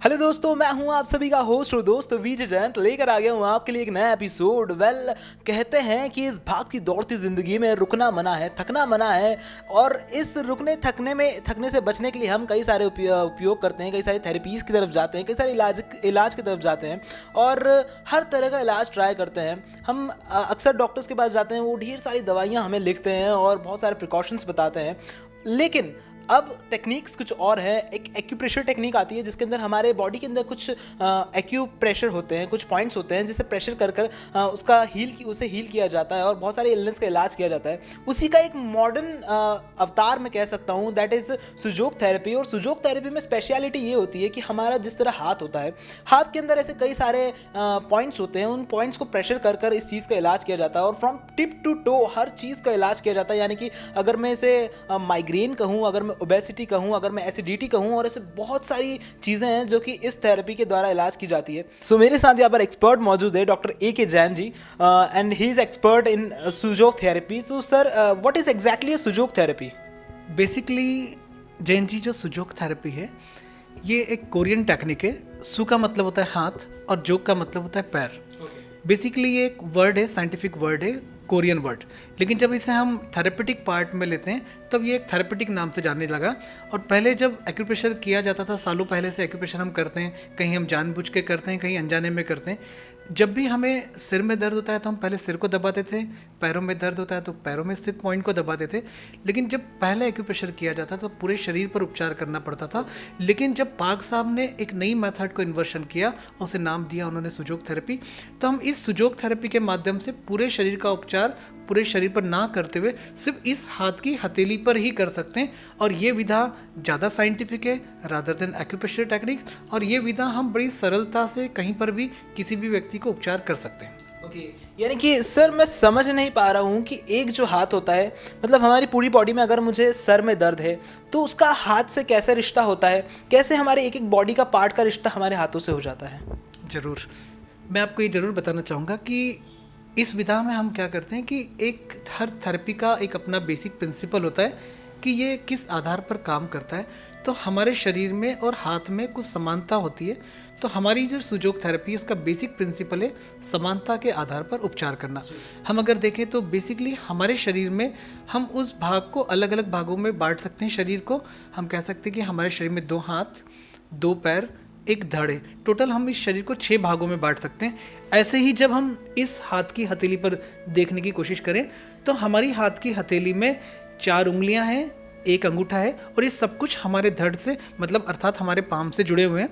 Hello दोस्तों, मैं हूं आप सभी का होस्ट और दोस्त विजय जयंत। लेकर आ गया हूं आपके लिए एक नया एपिसोड। कहते हैं कि इस भागती दौड़ती ज़िंदगी में रुकना मना है, थकना मना है। और इस रुकने थकने से बचने के लिए हम कई सारे उपयोग करते हैं, कई सारी थेरेपीज़ की तरफ जाते हैं, कई सारे इलाज की तरफ जाते हैं और हर तरह का इलाज ट्राई करते हैं। हम अक्सर डॉक्टर्स के पास जाते हैं, वो ढेर सारी दवाइयाँ हमें लिखते हैं और बहुत सारे प्रिकॉशंस बताते हैं। लेकिन अब टेक्निक्स कुछ और है। एक एक्यूप्रेशर टेक्निक आती है जिसके अंदर हमारे बॉडी के अंदर कुछ एक्यूप्रेशर होते हैं, कुछ पॉइंट्स होते हैं जिसे प्रेशर कर कर उसे हील किया जाता है और बहुत सारे इलनेस का इलाज किया जाता है। उसी का एक मॉडर्न अवतार मैं कह सकता हूँ, दैट इज़ सुजोग थेरेपी। और सुजोग थेरेपी में स्पेशलिटी ये होती है कि हमारा जिस तरह हाथ होता है, हाथ के अंदर ऐसे कई सारे पॉइंट्स होते हैं। उन पॉइंट्स को प्रेशर कर कर इस चीज़ का इलाज किया जाता है और फ्रॉम टिप टू टो हर चीज़ का इलाज किया जाता है। यानी कि अगर मैं इसे माइग्रेन कहूँ, अगर मैं ओबेसिटी कहूँ, अगर मैं एसिडिटी कहूँ, और ऐसे बहुत सारी चीज़ें हैं जो कि इस थेरेपी के द्वारा इलाज की जाती है। सो मेरे साथ यहाँ पर एक्सपर्ट मौजूद है, doctor A.K. Jain ji, and he is expert in Sujok therapy. तो sir, what is exactly Sujok therapy? Basically Jain ji, जो सुजोग थेरेपी है ये एक कोरियन टेक्निक है। सु का मतलब होता है हाथ और जोग का मतलब होता है पैर। बेसिकली ये एक वर्ड है, साइंटिफिक वर्ड है, कोरियन वर्ड। लेकिन जब इसे हम थेरेपेटिक पार्ट में लेते हैं तब ये एक थेरेपेटिक नाम से जानने लगा। और पहले जब एक्यूप्रेशर किया जाता था, सालों पहले से एक्यूप्रेशर हम करते हैं, कहीं हम जानबूझ के करते हैं, कहीं अनजाने में करते हैं। जब भी हमें सिर में दर्द होता है तो हम पहले सिर को दबाते थे, पैरों में दर्द होता है तो पैरों में स्थित पॉइंट को दबाते थे। लेकिन जब पहले एक्यूप्रेशर किया जाता तो पूरे शरीर पर उपचार करना पड़ता था। लेकिन जब पार्क साहब ने एक नई मेथड को इन्वर्शन किया, उसे नाम दिया उन्होंने सुजोग थेरेपी। तो हम इस सुजोग थेरेपी के माध्यम से पूरे शरीर का उपचार पूरे शरीर पर ना करते हुए सिर्फ इस हाथ की हथेली पर ही कर सकते हैं। और ये विधा ज़्यादा साइंटिफिक है रादर देन एक्यूप्रेशर टेक्निक्स। और ये विधा हम बड़ी सरलता से कहीं पर भी किसी भी व्यक्ति को उपचार कर सकते हैं। ओके, यानी कि सर मैं समझ नहीं पा रहा हूँ कि एक जो हाथ होता है, मतलब हमारी पूरी बॉडी में अगर मुझे सर में दर्द है तो उसका हाथ से कैसे रिश्ता होता है, कैसे हमारे एक एक बॉडी का पार्ट का रिश्ता हमारे हाथों से हो जाता है? ज़रूर, मैं आपको ये ज़रूर बताना चाहूँगा कि इस विधा में हम क्या करते हैं कि एक हर थेरेपी का एक अपना बेसिक प्रिंसिपल होता है कि ये किस आधार पर काम करता है। तो हमारे शरीर में और हाथ में कुछ समानता होती है। तो हमारी जो सुजोग थेरेपी है इसका बेसिक प्रिंसिपल है समानता के आधार पर उपचार करना। हम अगर देखें तो बेसिकली हमारे शरीर में हम उस भाग को अलग अलग भागों में बांट सकते हैं। शरीर को हम कह सकते हैं कि हमारे शरीर में 2 हाथ, 2 पैर, एक धड़ है। टोटल हम इस शरीर को 6 भागों में बांट सकते हैं। ऐसे ही जब हम इस हाथ की हथेली पर देखने की कोशिश करें तो हमारी हाथ की हथेली में 4 उंगलियां हैं, 1 अंगूठा है और ये सब कुछ हमारे धड़ से मतलब अर्थात हमारे पाम से जुड़े हुए हैं।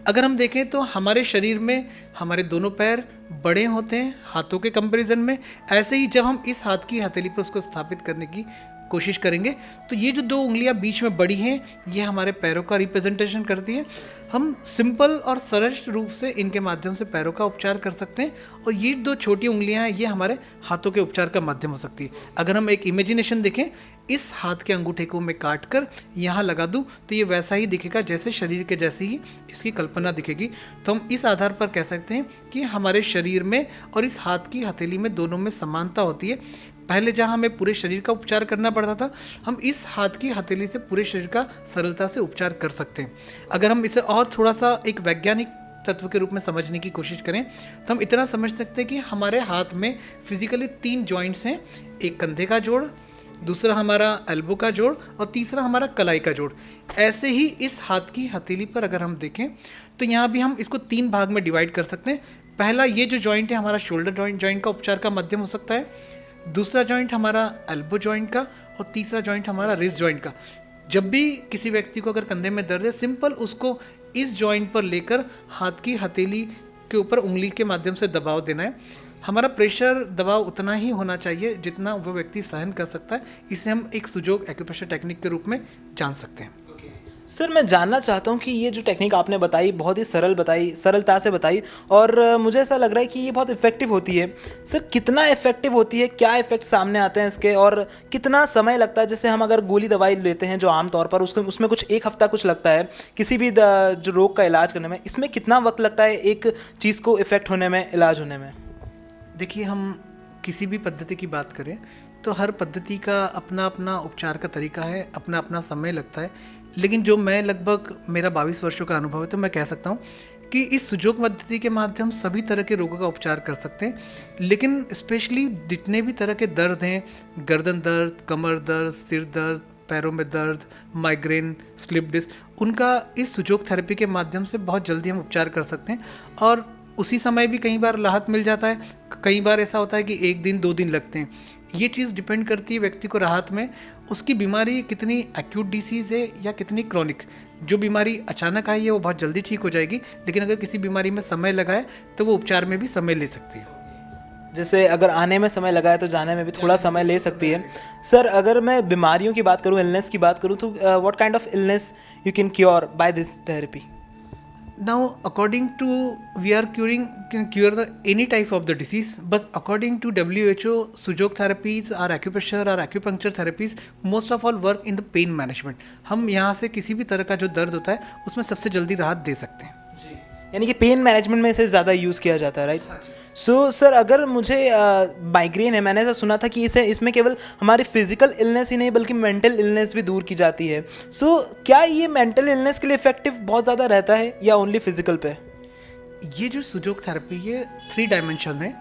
अगर हम देखें तो हमारे शरीर में हमारे दोनों पैर बड़े होते हैं हाथों के कंपैरिजन में। ऐसे ही जब हम इस हाथ की हथेली पर उसको स्थापित करने की कोशिश करेंगे तो ये जो 2 उंगलियां बीच में बड़ी हैं ये हमारे पैरों का रिप्रेजेंटेशन करती है। हम सिंपल और सरल रूप से इनके माध्यम से पैरों का उपचार कर सकते हैं। और ये 2 छोटी उंगलियां हैं ये हमारे हाथों के उपचार का माध्यम हो सकती है। अगर हम एक इमेजिनेशन देखें, इस हाथ के अंगूठे को मैं काट कर यहाँ लगा दूँ तो ये वैसा ही दिखेगा जैसे शरीर के जैसी ही इसकी कल्पना दिखेगी। तो हम इस आधार पर कह सकते हैं कि हमारे शरीर में और इस हाथ की हथेली में दोनों में समानता होती है। पहले जहाँ हमें पूरे शरीर का उपचार करना पड़ता था, हम इस हाथ की हथेली से पूरे शरीर का सरलता से उपचार कर सकते हैं। अगर हम इसे और थोड़ा सा एक वैज्ञानिक तत्व के रूप में समझने की कोशिश करें तो हम इतना समझ सकते हैं कि हमारे हाथ में फिजिकली 3 जॉइंट्स हैं। एक कंधे का जोड़, दूसरा हमारा एल्बो का जोड़ और तीसरा हमारा कलाई का जोड़। ऐसे ही इस हाथ की हथेली पर अगर हम देखें तो यहाँ भी हम इसको 3 भाग में डिवाइड कर सकते हैं। पहला ये जो जॉइंट है हमारा शोल्डर जॉइंट का उपचार का माध्यम हो सकता है, दूसरा जॉइंट हमारा एल्बो जॉइंट का और तीसरा जॉइंट हमारा रिस्ट जॉइंट का। जब भी किसी व्यक्ति को अगर कंधे में दर्द है, सिंपल उसको इस जॉइंट पर लेकर हाथ की हथेली के ऊपर उंगली के माध्यम से दबाव देना है। हमारा प्रेशर दबाव उतना ही होना चाहिए जितना वो व्यक्ति सहन कर सकता है। इसे हम एक सुजोग एक्यूप्रेशर टेक्निक के रूप में जान सकते हैं। सर मैं जानना चाहता हूँ कि ये जो टेक्निक आपने बताई बहुत ही सरलता से बताई और मुझे ऐसा लग रहा है कि ये बहुत इफ़ेक्टिव होती है। सर कितना इफ़ेक्टिव होती है, क्या इफ़ेक्ट सामने आते हैं इसके, और कितना समय लगता है? जैसे हम अगर गोली दवाई लेते हैं जो आमतौर पर उसमें कुछ 1 हफ्ता कुछ लगता है किसी भी जो रोग का इलाज करने में, इसमें कितना वक्त लगता है एक चीज़ को इफ़ेक्ट होने में, इलाज होने में? देखिए, हम किसी भी पद्धति की बात करें तो हर पद्धति का अपना अपना उपचार का तरीका है, अपना अपना समय लगता है। लेकिन जो मैं लगभग मेरा 22 वर्षों का अनुभव है, तो मैं कह सकता हूँ कि इस सुजोग पद्धति के माध्यम सभी तरह के रोगों का उपचार कर सकते हैं। लेकिन स्पेशली जितने भी तरह के दर्द हैं, गर्दन दर्द, कमर दर्द, सिर दर्द, पैरों में दर्द, माइग्रेन, स्लिप डिस्क, उनका इस सुजोग थेरेपी के माध्यम से बहुत जल्दी हम उपचार कर सकते हैं और उसी समय भी कई बार राहत मिल जाता है। कई बार ऐसा होता है कि 1 दिन 2 दिन लगते हैं। ये चीज़ डिपेंड करती है व्यक्ति को राहत में, उसकी बीमारी कितनी एक्यूट डिसीज़ है या कितनी क्रॉनिक। जो बीमारी अचानक आई है वो बहुत जल्दी ठीक हो जाएगी, लेकिन अगर किसी बीमारी में समय लगा है तो वो उपचार में भी समय ले सकती है। जैसे अगर आने में समय लगा है तो जाने में भी थोड़ा समय ले सकती है। सर, अगर मैं बीमारियों की बात करूं, इलनेस की बात करूं, तो what kind of illness you can cure by this therapy? Now, according to we are cure the any type of the disease, but according to WHO, sujok therapies or acupressure or acupuncture therapies most of all work in the pain management. हम यहाँ से किसी भी तरह का जो दर्द होता है उसमें सबसे जल्दी राहत दे सकते हैं। यानी कि पेन मैनेजमेंट में इसे ज़्यादा यूज़ किया जाता है, राइट? सो सर, अगर मुझे माइग्रेन है, मैंने ऐसा सुना था कि इसमें केवल हमारी फिजिकल इलनेस ही नहीं बल्कि मेंटल इलनेस भी दूर की जाती है। सो क्या ये मेंटल इलनेस के लिए इफेक्टिव बहुत ज़्यादा रहता है या ओनली फिजिकल पे? ये जो सुजोग थेरेपी, ये 3 डायमेंशन है,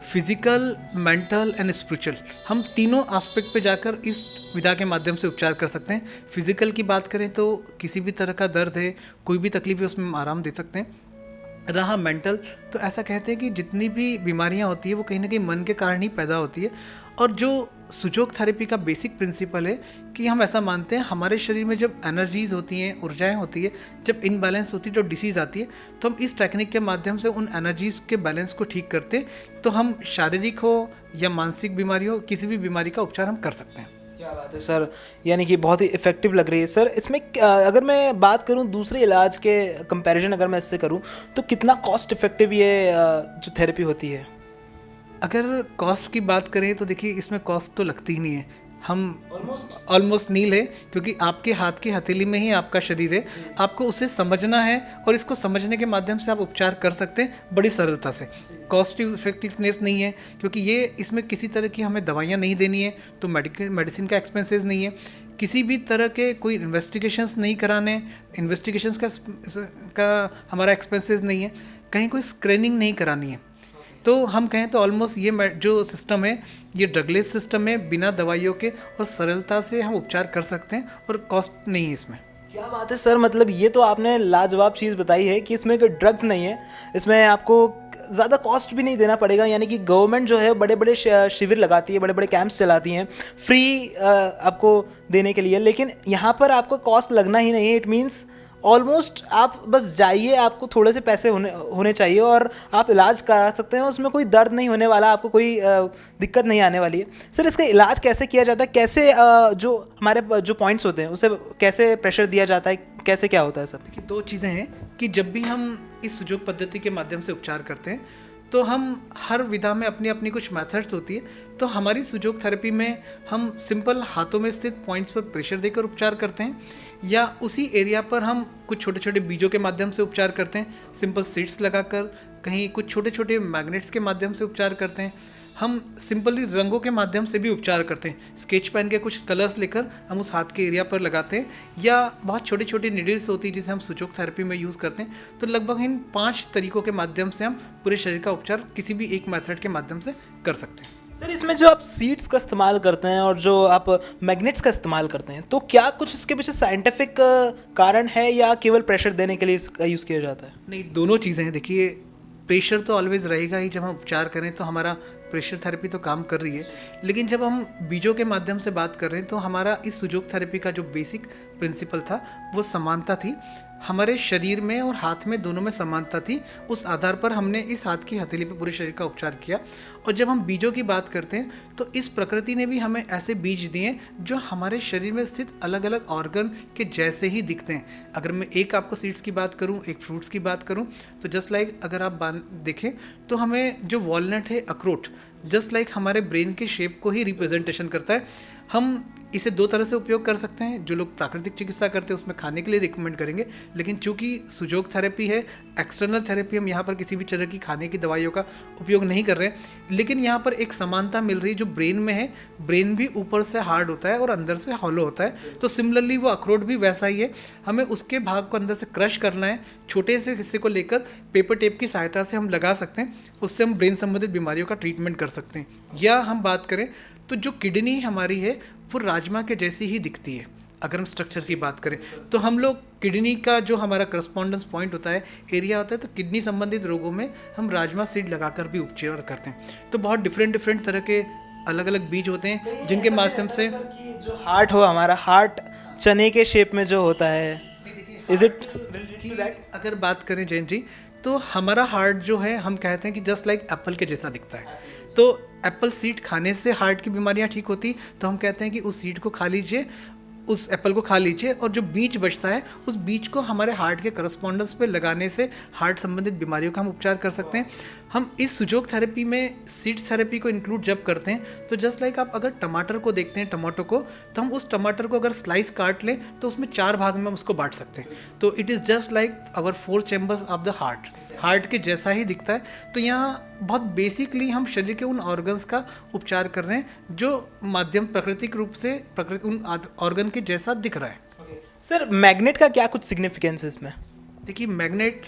फिजिकल, मेंटल एंड स्पिरिचुअल। हम तीनों एस्पेक्ट पे जाकर इस विधा के माध्यम से उपचार कर सकते हैं। फिजिकल की बात करें तो किसी भी तरह का दर्द है, कोई भी तकलीफ है, उसमें हम आराम दे सकते हैं। रहा मेंटल, तो ऐसा कहते हैं कि जितनी भी बीमारियां होती है वो कहीं ना कहीं मन के कारण ही पैदा होती है। और जो सुजोग थेरेपी का बेसिक प्रिंसिपल है कि हम ऐसा मानते हैं हमारे शरीर में जब एनर्जीज होती हैं, ऊर्जाएं होती है, जब इनबैलेंस होती है, जो डिसीज़ आती है, तो हम इस टेक्निक के माध्यम से उन एनर्जीज के बैलेंस को ठीक करते हैं। तो हम शारीरिक हो या मानसिक बीमारी हो, किसी भी बीमारी का उपचार हम कर सकते हैं। क्या बात है सर, यानी कि बहुत ही इफेक्टिव लग रही है सर। इसमें अगर मैं बात करूं दूसरे इलाज के कंपैरिजन, अगर मैं इससे करूं तो कितना कॉस्ट इफेक्टिव ये जो थेरेपी होती है? अगर कॉस्ट की बात करें तो देखिए इसमें कॉस्ट तो लगती ही नहीं है। हम ऑलमोस्ट नील है, क्योंकि आपके हाथ की हथेली में ही आपका शरीर है। आपको उसे समझना है और इसको समझने के माध्यम से आप उपचार कर सकते हैं बड़ी सरलता से। कॉस्ट इफेक्टिवनेस नहीं है, क्योंकि ये इसमें किसी तरह की हमें दवाइयाँ नहीं देनी है, तो मेडिसिन का एक्सपेंसेस नहीं है, किसी भी तरह के कोई इन्वेस्टिगेशंस नहीं कराने, इन्वेस्टिगेशंस का हमारा एक्सपेंसेस नहीं है, कहीं कोई स्क्रीनिंग नहीं करानी है। तो हम कहें तो ऑलमोस्ट ये जो सिस्टम है ये ड्रगलेस सिस्टम है, बिना दवाइयों के, और सरलता से हम उपचार कर सकते हैं और कॉस्ट नहीं है इसमें। क्या बात है सर, मतलब ये तो आपने लाजवाब चीज़ बताई है कि इसमें कोई ड्रग्स नहीं है, इसमें आपको ज़्यादा कॉस्ट भी नहीं देना पड़ेगा। यानी कि गवर्नमेंट जो है बड़े बड़े शिविर लगाती है, बड़े बड़े कैंप्स चलाती हैं फ्री आपको देने के लिए, लेकिन यहाँ पर आपको कॉस्ट लगना ही नहीं है। इट मीन्स ऑलमोस्ट आप बस जाइए, आपको थोड़े से पैसे होने चाहिए और आप इलाज करा सकते हैं। उसमें कोई दर्द नहीं होने वाला, आपको कोई दिक्कत नहीं आने वाली है। सर, इसका इलाज कैसे किया जाता है? कैसे जो हमारे जो पॉइंट्स होते हैं उसे कैसे प्रेशर दिया जाता है? कैसे क्या होता है सर? देखिए 2 चीज़ें हैं कि जब भी हम इस सुजोग पद्धति के माध्यम से उपचार करते हैं तो हम हर विधा में अपनी अपनी कुछ मेथड्स होती है। तो हमारी सुजोग थेरेपी में हम सिंपल हाथों में स्थित पॉइंट्स पर प्रेशर देकर उपचार करते हैं, या उसी एरिया पर हम कुछ छोटे छोटे बीजों के माध्यम से उपचार करते हैं, सिंपल सीड्स लगाकर, कहीं कुछ छोटे छोटे मैग्नेट्स के माध्यम से उपचार करते हैं। हम सिंपली रंगों के माध्यम से भी उपचार करते हैं, स्केच पेन के कुछ कलर्स लेकर हम उस हाथ के एरिया पर लगाते हैं, या बहुत छोटी छोटी नीडल्स होती है जिसे हम सुजोग थेरेपी में यूज़ करते हैं। तो लगभग इन 5 तरीकों के माध्यम से हम पूरे शरीर का उपचार किसी भी एक मेथड के माध्यम से कर सकते हैं। सर, इसमें जो आप सीड्स का इस्तेमाल करते हैं और जो आप मैग्नेट्स का इस्तेमाल करते हैं, तो क्या कुछ इसके पीछे साइंटिफिक कारण है या केवल प्रेशर देने के लिए इसका यूज़ किया जाता है? नहीं, दोनों चीज़ें हैं। देखिए प्रेशर तो ऑलवेज रहेगा ही, जब हम उपचार करें तो हमारा प्रेशर थेरेपी तो काम कर रही है, लेकिन जब हम बीजों के माध्यम से बात कर रहे हैं तो हमारा इस सुजोग थेरेपी का जो बेसिक प्रिंसिपल था वो समानता थी। हमारे शरीर में और हाथ में दोनों में समानता थी। उस आधार पर हमने इस हाथ की हथेली पे पूरे शरीर का उपचार किया। और जब हम बीजों की बात करते हैं तो इस प्रकृति ने भी हमें ऐसे बीज दिए जो हमारे शरीर में स्थित अलग अलग ऑर्गन के जैसे ही दिखते हैं। अगर मैं एक आपको सीड्स की बात करूं, एक फ्रूट्स की बात करूं, तो जस्ट लाइक अगर आप देखें तो हमें जो वॉलनट है, अखरोट, जस्ट लाइक हमारे ब्रेन के शेप को ही रिप्रेजेंटेशन करता है। हम इसे दो तरह से उपयोग कर सकते हैं। जो लोग प्राकृतिक चिकित्सा करते हैं उसमें खाने के लिए रिकमेंड करेंगे, लेकिन चूंकि सुजोग थेरेपी है, एक्सटर्नल थेरेपी, हम यहाँ पर किसी भी तरह की खाने की दवाइयों का उपयोग नहीं कर रहे हैं। लेकिन यहाँ पर एक समानता मिल रही है, जो ब्रेन में है, ब्रेन भी ऊपर से हार्ड होता है और अंदर से हॉलो होता है, तो सिमिलरली वो अखरोट भी वैसा ही है। हमें उसके भाग को अंदर से क्रश करना है, छोटे से हिस्से को लेकर पेपर टेप की सहायता से हम लगा सकते हैं, उससे हम ब्रेन संबंधित बीमारियों का ट्रीटमेंट कर सकते हैं। या हम बात करें तो जो किडनी हमारी है वो राजमा के जैसी ही दिखती है। अगर हम स्ट्रक्चर की बात करें तो हम लोग किडनी का जो हमारा करस्पॉन्डेंस पॉइंट होता है, एरिया होता है, तो किडनी संबंधित रोगों में हम राजमा सीड लगाकर भी उपचार करते हैं। तो बहुत डिफरेंट तरह के अलग अलग बीज होते हैं जिनके माध्यम से जो हार्ट हो, हमारा हार्ट चने के शेप में जो होता है, इज इट अगर बात करें जैन जी, तो हमारा हार्ट जो है, हम कहते हैं कि जस्ट लाइक एप्पल के जैसा दिखता है। तो एप्पल सीड खाने से हार्ट की बीमारियां ठीक होती, तो हम कहते हैं कि उस सीड को खा लीजिए, उस एप्पल को खा लीजिए, और जो बीज बचता है उस बीज को हमारे हार्ट के करस्पॉन्डेंस पे लगाने से हार्ट संबंधित बीमारियों का हम उपचार कर सकते हैं। हम इस सुजोग थेरेपी में सीड्स थेरेपी को इंक्लूड जब करते हैं तो जस्ट लाइक आप अगर टमाटर को देखते हैं, टमाटो को, तो हम उस टमाटर को अगर स्लाइस काट लें तो उसमें 4 भाग में हम उसको बांट सकते हैं। तो it is just like our 4 chambers of the heart के जैसा ही दिखता है। तो यहाँ बहुत बेसिकली हम शरीर के उन ऑर्गन्स का उपचार कर रहे हैं जो माध्यम प्राकृतिक रूप से उन ऑर्गन के जैसा दिख रहा है। सर, मैग्नेट का क्या कुछ सिग्निफिकेंस है इसमें? देखिए, मैग्नेट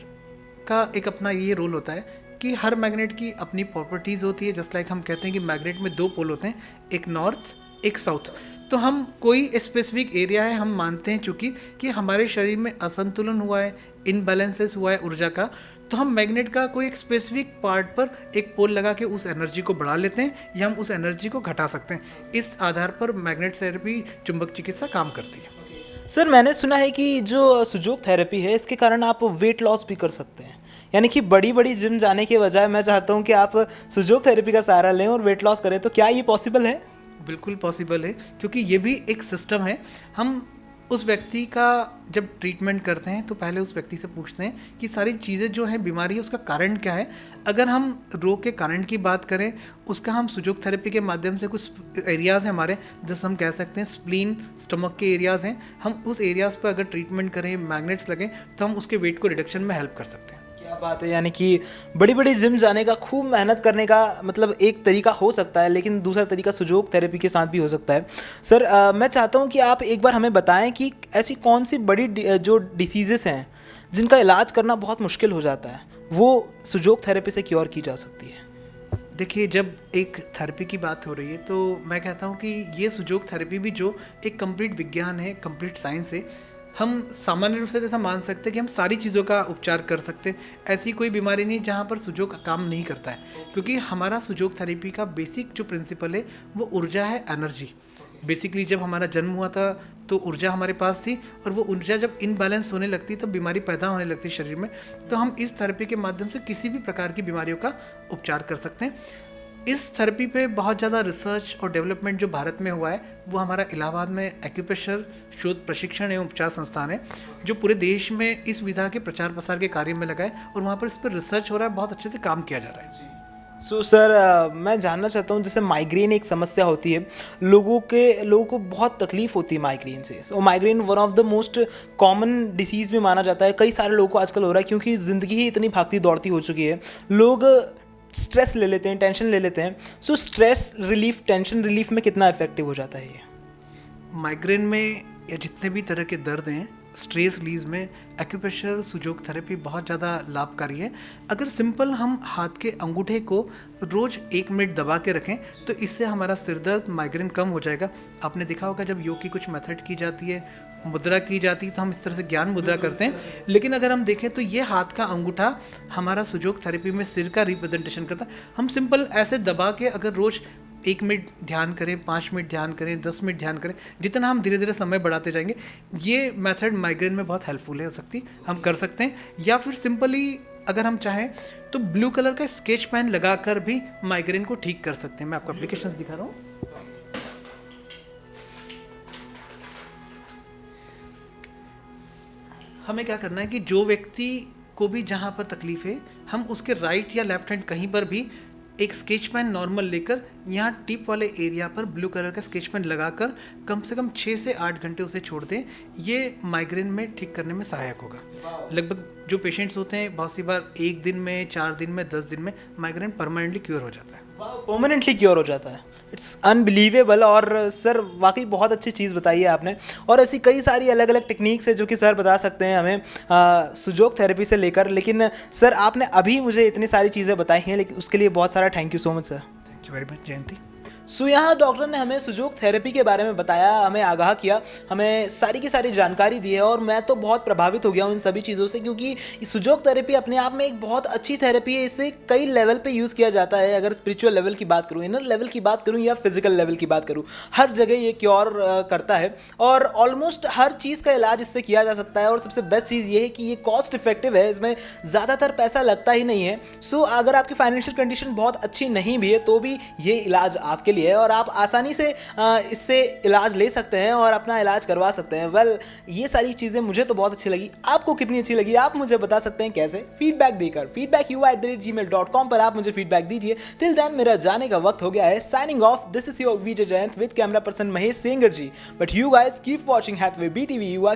का एक अपना ये रोल होता है कि हर मैग्नेट की अपनी प्रॉपर्टीज़ होती है। जस्ट लाइक हम कहते हैं कि मैग्नेट में 2 पोल होते हैं, एक नॉर्थ एक साउथ। तो हम कोई स्पेसिफिक एरिया है, हम मानते हैं चूँकि कि हमारे शरीर में असंतुलन हुआ है, इनबैलेंसेस हुआ है ऊर्जा का, तो हम मैग्नेट का कोई एक स्पेसिफिक पार्ट पर एक पोल लगा के उस एनर्जी को बढ़ा लेते हैं या हम उस एनर्जी को घटा सकते हैं। इस आधार पर मैग्नेट थेरेपी, चुंबक चिकित्सा काम करती है। सर, मैंने सुना है कि जो सुजोग थेरेपी है इसके कारण आप वेट लॉस भी कर सकते हैं, यानी कि बड़ी बड़ी जिम जाने के बजाय मैं चाहता हूँ कि आप सुजोग थेरेपी का सहारा लें और वेट लॉस करें। तो क्या ये पॉसिबल है? बिल्कुल पॉसिबल है, क्योंकि ये भी एक सिस्टम है। हम उस व्यक्ति का जब ट्रीटमेंट करते हैं तो पहले उस व्यक्ति से पूछते हैं कि सारी चीज़ें जो हैं, बीमारी है, उसका कारण क्या है। अगर हम रोग के कारण की बात करें, उसका हम सुजोग थेरेपी के माध्यम से कुछ एरियाज़ हैं हमारे, जैसे हम कह सकते हैं स्प्लीन, स्टमक के एरियाज़ हैं, हम उस एरियाज़ पर अगर ट्रीटमेंट करें, मैग्नेट्स लगें, तो हम उसके वेट को रिडक्शन में हेल्प कर सकते हैं। क्या बात है, यानी कि बड़ी बड़ी जिम जाने का, खूब मेहनत करने का मतलब एक तरीका हो सकता है, लेकिन दूसरा तरीका सुजोग थेरेपी के साथ भी हो सकता है। सर, मैं चाहता हूं कि आप एक बार हमें बताएं कि ऐसी कौन सी बड़ी जो डिसीजेस हैं जिनका इलाज करना बहुत मुश्किल हो जाता है, वो सुजोग थेरेपी से क्योर की जा सकती है? देखिए, जब एक थेरेपी की बात हो रही है तो मैं कहता हूँ कि ये सुजोग थेरेपी भी जो एक कंप्लीट विज्ञान है, कंप्लीट साइंस है। हम सामान्य रूप से जैसा मान सकते हैं कि हम सारी चीज़ों का उपचार कर सकते हैं। ऐसी कोई बीमारी नहीं जहाँ पर सुजोग काम नहीं करता है, क्योंकि हमारा सुजोग थेरेपी का बेसिक जो प्रिंसिपल है वो ऊर्जा है, एनर्जी। बेसिकली जब हमारा जन्म हुआ था तो ऊर्जा हमारे पास थी, और वो ऊर्जा जब इनबैलेंस होने लगती तो बीमारी पैदा होने लगती शरीर में। तो हम इस थेरेपी के माध्यम से किसी भी प्रकार की बीमारियों का उपचार कर सकते हैं। इस थेरेपी पे बहुत ज़्यादा रिसर्च और डेवलपमेंट जो भारत में हुआ है, वो हमारा इलाहाबाद में एक्यूप्रेशर शोध प्रशिक्षण एवं उपचार संस्थान है, जो पूरे देश में इस विधा के प्रचार प्रसार के कार्य में लगा है, और वहाँ पर इस पर रिसर्च हो रहा है, बहुत अच्छे से काम किया जा रहा है। सर, मैं जानना चाहता हूँ, जैसे माइग्रेन एक समस्या होती है, लोगों को बहुत तकलीफ होती है माइग्रेन से, और migraine one of the most common disease भी माना जाता है। कई सारे लोगों को आजकल हो रहा है, क्योंकि ज़िंदगी ही इतनी भागती दौड़ती हो चुकी है, लोग स्ट्रेस ले लेते हैं, टेंशन ले लेते हैं। So stress relief, tension relief में कितना इफेक्टिव हो जाता है ये? माइग्रेन में या जितने भी तरह के दर्द हैं, स्ट्रेस रिलीज में एक्यूप्रेशर, सुजोग थेरेपी बहुत ज़्यादा लाभकारी है। अगर सिंपल हम हाथ के अंगूठे को रोज़ 1 मिनट दबा के रखें तो इससे हमारा सिर दर्द, माइग्रेन कम हो जाएगा। आपने देखा होगा जब योग की कुछ मेथड की जाती है, मुद्रा की जाती है, तो हम इस तरह से ज्ञान मुद्रा करते हैं, लेकिन अगर हम देखें तो ये हाथ का अंगूठा हमारा सुजोग थेरेपी में सिर का रिप्रेजेंटेशन करता है। हम सिंपल ऐसे दबा के अगर रोज़ 1 मिनट ध्यान करें, 5 मिनट ध्यान करें, 10 मिनट ध्यान करें, जितना हम धीरे धीरे समय बढ़ाते जाएंगे, ये मेथड माइग्रेन में बहुत हेल्पफुल है सकती, हम कर सकते हैं। या फिर सिंपली अगर हम चाहें तो ब्लू कलर का स्केच पेन लगाकर भी माइग्रेन को ठीक कर सकते हैं। मैं आपको एप्लीकेशंस दिखा रहा हूँ। हमें क्या करना है कि जो व्यक्ति को भी जहाँ पर तकलीफ है, हम उसके राइट या लेफ्ट हैंड कहीं पर भी एक स्केच पेन नॉर्मल लेकर यहाँ टिप वाले एरिया पर ब्लू कलर का स्केच पेन लगाकर कम से कम 6 से 8 घंटे उसे छोड़ दें, ये माइग्रेन में ठीक करने में सहायक होगा। लगभग जो पेशेंट्स होते हैं बहुत सी बार 1 दिन में, 4 दिन में, 10 दिन में माइग्रेन परमानेंटली क्योर हो जाता है। परमानेंटली क्योर हो जाता है। It's unbelievable. और सर वाकई बहुत अच्छी चीज़ बताई है आपने। और ऐसी कई सारी अलग अलग टेक्निक्स है जो कि सर बता सकते हैं हमें सुजोग थेरेपी से लेकर। लेकिन सर आपने अभी मुझे इतनी सारी चीज़ें बताई हैं, लेकिन उसके लिए बहुत सारा thank you so much sir. Thank you very much Jayanti. So यहाँ डॉक्टर ने हमें सुजोग थेरेपी के बारे में बताया, हमें आगाह किया, हमें सारी की सारी जानकारी दी है। और मैं तो बहुत प्रभावित हो गया हूँ इन सभी चीज़ों से, क्योंकि सुजोग थेरेपी अपने आप में एक बहुत अच्छी थेरेपी है। इसे कई लेवल पे यूज़ किया जाता है। अगर स्पिरिचुअल लेवल की बात करूँ, इनर लेवल की बात करूँ या फिजिकल लेवल की बात करूँ, हर जगह ये क्योर करता है और ऑलमोस्ट हर चीज़ का इलाज इससे किया जा सकता है। और सबसे बेस्ट चीज़ ये है कि ये कॉस्ट इफेक्टिव है, इसमें ज़्यादातर पैसा लगता ही नहीं है। सो अगर आपकी फाइनेंशियल कंडीशन बहुत अच्छी नहीं भी है तो भी ये इलाज आपके लिए है और आप आसानी से इससे इलाज ले सकते हैं और अपना इलाज करवा सकते हैं। वेल, ये सारी चीज़ें मुझे तो बहुत अच्छी लगी। आपको कितनी अच्छी लगी आप मुझे बता सकते हैं कैसे? फीडबैक देकर feedbackyua@gmail.com पर आप मुझे फीडबैक दीजिए। टिल देन मेरा जाने का वक्त हो गया है। Signing off, this is your Vijay Jayant with camera person Mahesh Sengar ji. But you guys keep watching Hathway BTV युवा।